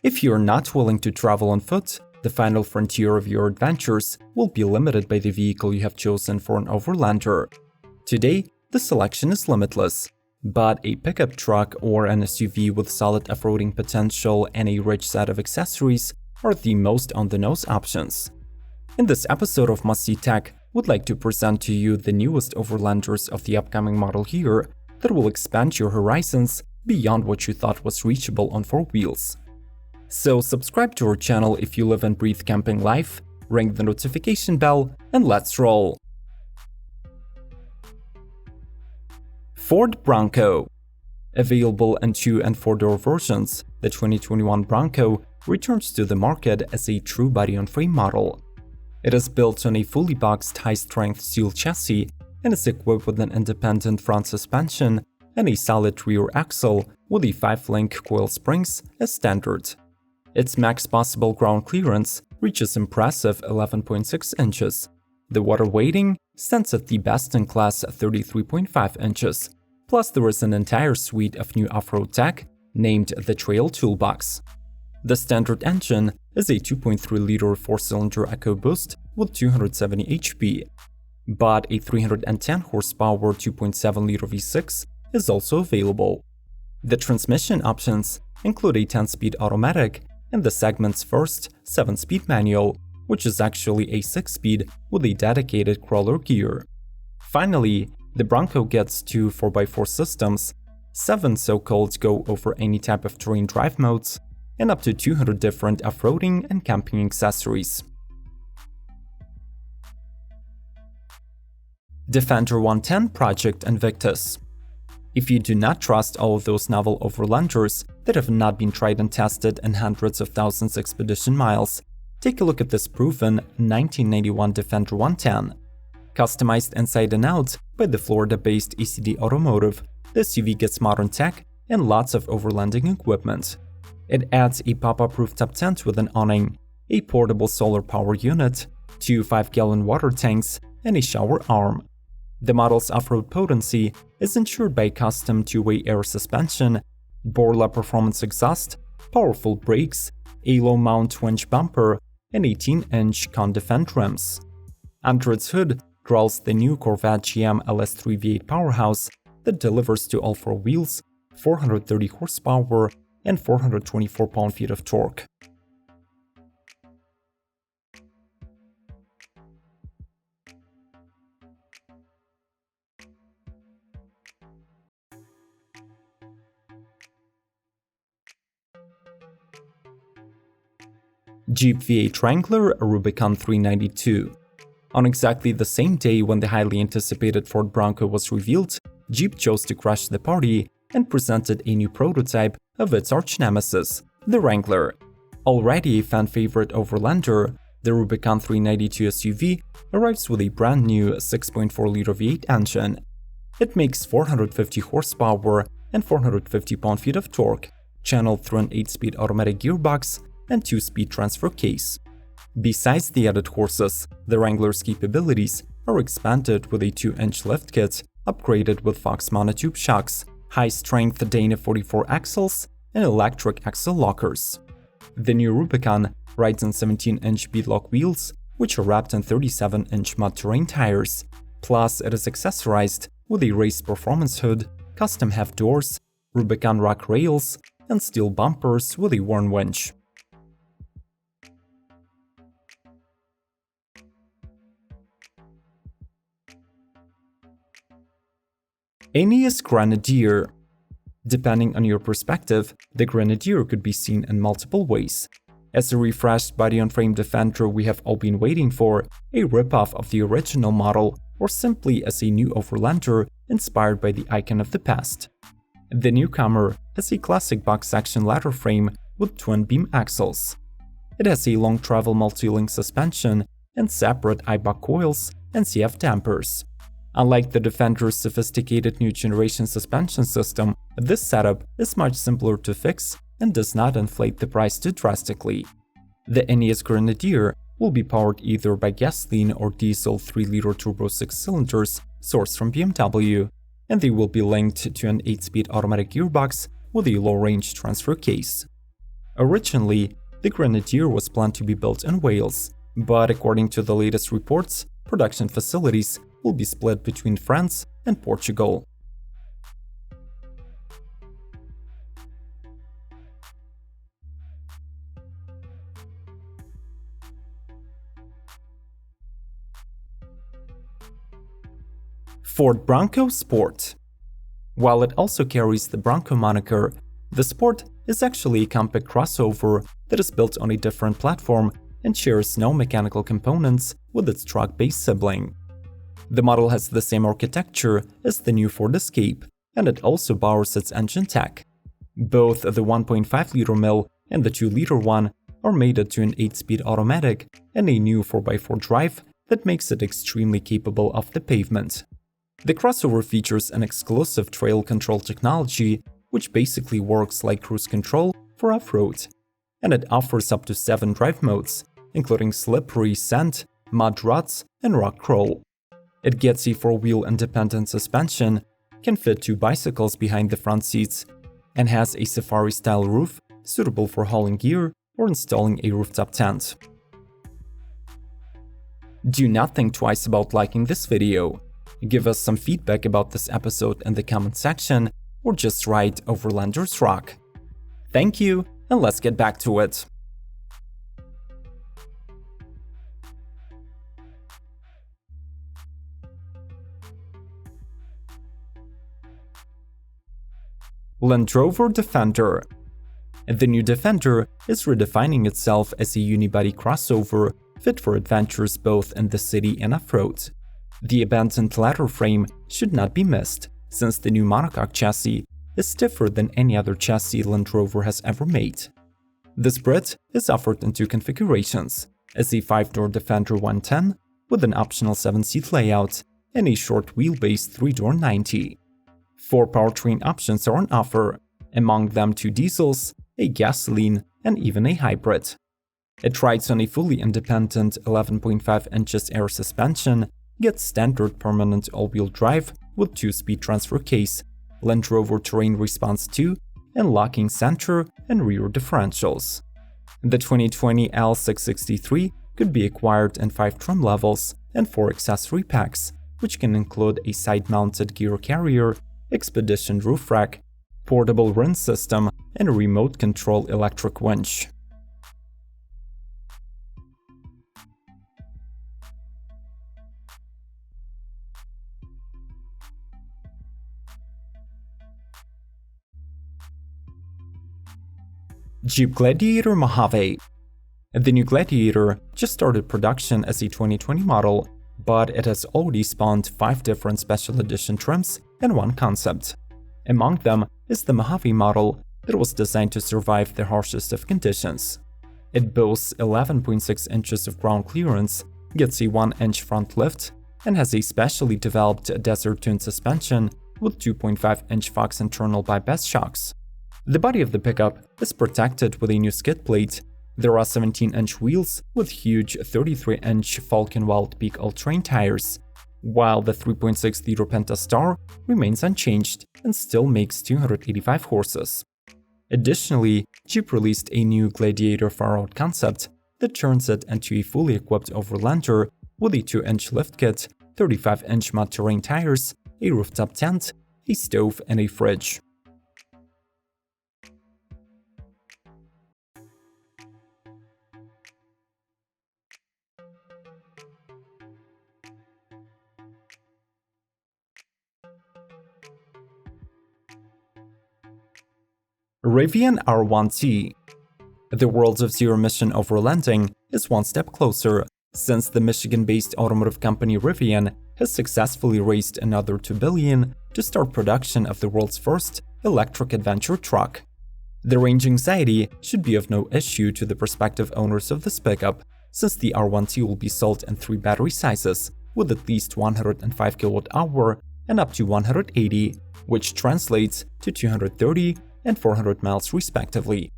If you're not willing to travel on foot, the final frontier of your adventures will be limited by the vehicle you have chosen for an overlander. Today, the selection is limitless, but a pickup truck or an SUV with solid off-roading potential and a rich set of accessories are the most on-the-nose options. In this episode of Must See Tech, we'd like to present to you the newest overlanders of the upcoming model year that will expand your horizons beyond what you thought was reachable on four wheels. So subscribe to our channel if you live and breathe camping life, ring the notification bell, and let's roll! Ford Bronco. Available in 2- and 4-door versions, the 2021 Bronco returns to the market as a true body-on-frame model. It is built on a fully boxed high-strength steel chassis and is equipped with an independent front suspension and a solid rear axle with the 5-link coil springs as standard. Its max possible ground clearance reaches impressive 11.6 inches. The water weighting stands at the best-in-class 33.5 inches. Plus, there is an entire suite of new off-road tech named the Trail Toolbox. The standard engine is a 2.3-liter 4-cylinder EcoBoost with 270 HP, but a 310 horsepower 2.7-liter V6 is also available. The transmission options include a 10-speed automatic and the segment's first 7-speed manual, which is actually a 6-speed with a dedicated crawler gear. Finally, the Bronco gets two 4x4 systems, 7 so-called go over any type of terrain drive modes, and up to 200 different off-roading and camping accessories. Defender 110 Project INVICTUS. If you do not trust all of those novel overlanders that have not been tried and tested in hundreds of thousands expedition miles, take a look at this proven 1991 Defender 110. Customized inside and out by the Florida-based ECD Automotive, the SUV gets modern tech and lots of overlanding equipment. It adds a pop-up rooftop tent with an awning, a portable solar power unit, 2 5-gallon water tanks, and a shower arm. The model's off-road potency is ensured by custom two-way air suspension, Borla performance exhaust, powerful brakes, a low-mount winch bumper, and 18-inch con-defend rims. Under its hood crawls the new Corvette GM LS3 V8 powerhouse that delivers to all four wheels 430 horsepower and 424 pound-feet of torque. Jeep V8 Wrangler Rubicon 392. On exactly the same day when the highly anticipated Ford Bronco was revealed, Jeep chose to crash the party and presented a new prototype of its arch-nemesis, the Wrangler. Already a fan-favorite overlander, the Rubicon 392 SUV arrives with a brand new 6.4-liter V8 engine. It makes 450 horsepower and 450 pound-feet of torque, channeled through an 8-speed automatic gearbox and 2-speed transfer case. Besides the added horses, the Wrangler's capabilities are expanded with a 2-inch lift kit, upgraded with Fox monotube shocks, high-strength Dana 44 axles, and electric axle lockers. The new Rubicon rides on 17-inch beadlock wheels, which are wrapped in 37-inch mud terrain tires. Plus, it is accessorized with a raised performance hood, custom half doors, Rubicon rock rails, and steel bumpers with a worn winch. INEOS Grenadier. Depending on your perspective, the Grenadier could be seen in multiple ways. As a refreshed body-on-frame Defender we have all been waiting for, a ripoff of the original model, or simply as a new overlander inspired by the icon of the past. The newcomer has a classic box-section ladder frame with twin-beam axles. It has a long-travel multi-link suspension and separate IBAC coils and CF dampers. Unlike the Defender's sophisticated new generation suspension system, this setup is much simpler to fix and does not inflate the price too drastically. The INEOS Grenadier will be powered either by gasoline or diesel 3-liter turbo 6 cylinders sourced from BMW, and they will be linked to an 8-speed automatic gearbox with a low-range transfer case. Originally, the Grenadier was planned to be built in Wales, but according to the latest reports, production facilities will be split between France and Portugal. Ford Bronco Sport. While it also carries the Bronco moniker, the Sport is actually a compact crossover that is built on a different platform and shares no mechanical components with its truck-based sibling. The model has the same architecture as the new Ford Escape, and it also borrows its engine tech. Both the 1.5-liter mill and the 2-liter one are mated to an 8-speed automatic and a new 4x4 drive that makes it extremely capable of the pavement. The crossover features an exclusive trail control technology, which basically works like cruise control for off-road, and it offers up to 7 drive modes, including slippery, sand, mud ruts, and rock crawl. It gets a 4-wheel independent suspension, can fit 2 bicycles behind the front seats, and has a safari-style roof suitable for hauling gear or installing a rooftop tent. Do not think twice about liking this video. Give us some feedback about this episode in the comment section, or just write "Overlanders rock." Thank you, and let's get back to it. Land Rover Defender. The new Defender is redefining itself as a unibody crossover fit for adventures both in the city and off-road. The abandoned ladder frame should not be missed, since the new monocoque chassis is stiffer than any other chassis Land Rover has ever made. This Brit is offered in 2 configurations, as a 5-door Defender 110 with an optional 7-seat layout and a short wheelbase 3-door 90. 4 powertrain options are on offer, among them 2 diesels, a gasoline, and even a hybrid. It rides on a fully independent 11.5 inches air suspension, gets standard permanent all-wheel drive with 2-speed transfer case, Land Rover Terrain Response 2, and locking center and rear differentials. The 2020 L663 could be acquired in 5 trim levels and 4 accessory packs, which can include a side-mounted gear carrier, expedition roof rack, portable rinse system, and a remote control electric winch. Jeep Gladiator Mojave. The new Gladiator just started production as a 2020 model, but it has already spawned 5 different special edition trims and 1 concept. Among them is the Mojave model that was designed to survive the harshest of conditions. It boasts 11.6 inches of ground clearance, gets a 1-inch front lift, and has a specially developed desert-tuned suspension with 2.5-inch Fox internal bypass shocks. The body of the pickup is protected with a new skid plate. There are 17-inch wheels with huge 33-inch Falcon Wild Peak all-terrain tires, while the 3.6-liter Pentastar remains unchanged and still makes 285 horses. Additionally, Jeep released a new Gladiator far-out concept that turns it into a fully equipped Overlander with a 2-inch lift kit, 35-inch mud terrain tires, a rooftop tent, a stove, and a fridge. RIVIAN R1T. The world of zero-emission overlanding is one step closer, since the Michigan-based automotive company Rivian has successfully raised another $2 billion to start production of the world's first electric adventure truck. The range anxiety should be of no issue to the prospective owners of this pickup, since the R1T will be sold in 3 battery sizes, with at least 105 kWh and up to 180, which translates to 230 and 400 miles respectively.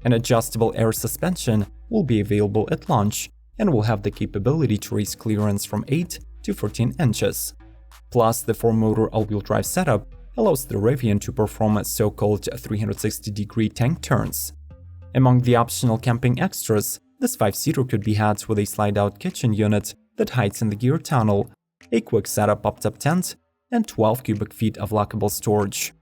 An adjustable air suspension will be available at launch and will have the capability to raise clearance from 8 to 14 inches. Plus, the 4-motor all-wheel drive setup allows the Rivian to perform so-called 360-degree tank turns. Among the optional camping extras, this 5-seater could be had with a slide-out kitchen unit that hides in the gear tunnel, a quick setup up-top tent, and 12 cubic feet of lockable storage.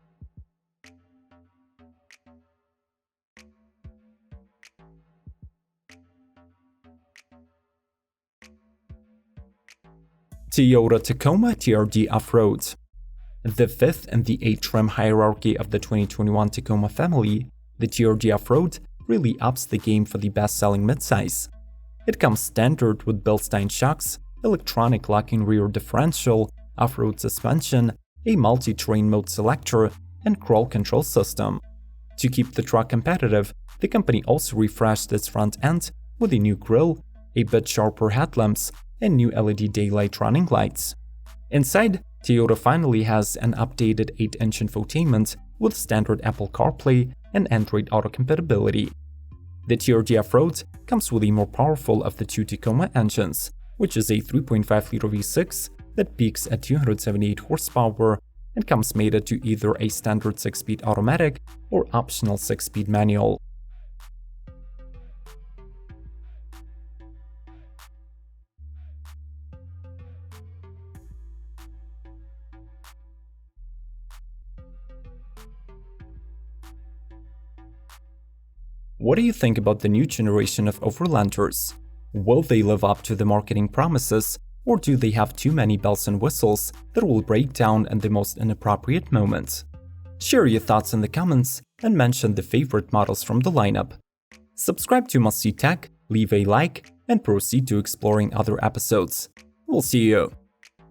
Toyota Tacoma TRD Off-Road. The fifth in the 8-trim hierarchy of the 2021 Tacoma family, the TRD Off-Road really ups the game for the best-selling midsize. It comes standard with Bilstein shocks, electronic locking rear differential, off-road suspension, a multi-terrain mode selector, and crawl control system. To keep the truck competitive, the company also refreshed its front end with a new grille, a bit sharper headlamps, and new LED daylight running lights. Inside, Toyota finally has an updated 8-inch infotainment with standard Apple CarPlay and Android Auto compatibility. The TRD Off-Road comes with a more powerful of the two Tacoma engines, which is a 3.5-liter V6 that peaks at 278 horsepower and comes mated to either a standard 6-speed automatic or optional 6-speed manual. What do you think about the new generation of Overlanders? Will they live up to the marketing promises, or do they have too many bells and whistles that will break down in the most inappropriate moments? Share your thoughts in the comments and mention the favorite models from the lineup. Subscribe to Must See Tech, leave a like, and proceed to exploring other episodes. We'll see you.